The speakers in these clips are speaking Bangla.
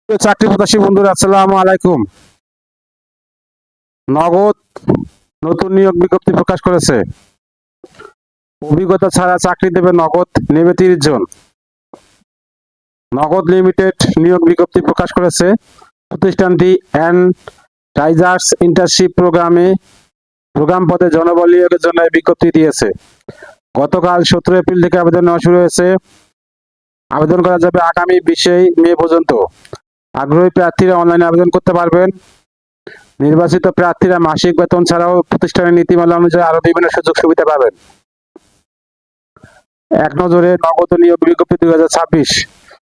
চাকরি প্রত্যাশী বন্ধুরা, আসসালামু আলাইকুম। নগদ নতুন নিয়োগ বিজ্ঞপ্তি প্রকাশ করেছে। অভিজ্ঞতা ছাড়া চাকরি দেবে নগদ, নেবে 30 জন। নগদ লিমিটেড নিয়োগ বিজ্ঞপ্তি প্রকাশ করেছে। প্রতিষ্ঠানটি রাইজার্স ইন্টার্নশিপ প্রোগ্রাম পদে জনবল নিয়োগের জন্য বিজ্ঞপ্তি দিয়েছে। গতকাল 17 এপ্রিল থেকে আবেদন নেওয়া শুরু হয়েছে। আবেদন করা যাবে আগামী 20 মে পর্যন্ত। আগ্রহী প্রার্থীরা অনলাইনে আবেদন করতে পারবেন। নির্বাচিত প্রার্থীরা মাসিক বেতন ছাড়াও প্রতিষ্ঠানের নীতিমালা অনুযায়ী আরো বিভিন্ন সুযোগ সুবিধা পাবেন। এক নজরে নগদ নিয়োগ বিজ্ঞপ্তি 2026।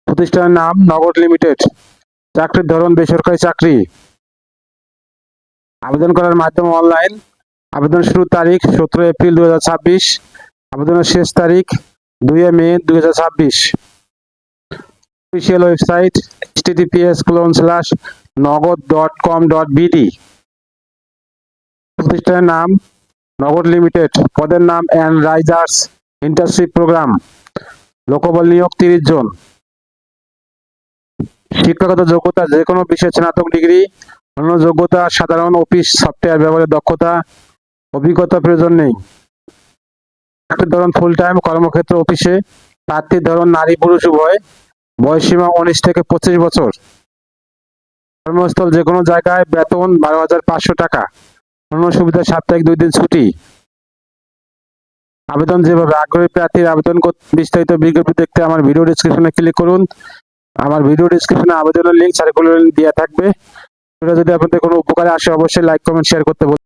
প্রতিষ্ঠানের নাম নগদ লিমিটেড। চাকরির ধরন বেসরকারি চাকরি। আবেদন করার মাধ্যম অনলাইন। আবেদন শুরুর তারিখ 17 এপ্রিল 2026। আবেদনের শেষ তারিখ 2 মে 2026। Official website https:/nogod.com.bd। প্রতিষ্ঠানের নাম নগদ লিমিটেড। পদের নাম রাইজার্স ইন্টার্নশিপ প্রোগ্রাম। লোকবল নিয়োগ 30 জন। শিক্ষাগত যোগ্যতা যে কোনো বিষয়ে স্নাতক ডিগ্রি। অন্য যোগ্যতা সাধারণ অফিস সফটওয়্যার ব্যবহারের দক্ষতা। অভিজ্ঞতা প্রয়োজন নেই। চাকরির ধরন ফুল টাইম, কর্মক্ষেত্র অফিসে। প্রার্থীর ধরন নারী পুরুষ উভয়। বয়সসীমা 19 থেকে 25 বছর। কর্মস্থল যে কোনো জায়গায়। বেতন 12,500 টাকা। অন্য সুবিধা সাপ্তাহিক 2 দিন ছুটি। আবেদন যেভাবে, আগ্রহী প্রার্থীর আবেদন বিস্তারিত বিজ্ঞপ্তি দেখতে আমার ভিডিও ডেসক্রিপশনে ক্লিক করুন। আমার ভিডিও ডেসক্রিপশনে আবেদনের লিঙ্ক, সার্কুলার লিঙ্ক দেওয়া থাকবে। যদি আপনাদের কোনো উপকারে আসে অবশ্যই লাইক, কমেন্ট, শেয়ার করতে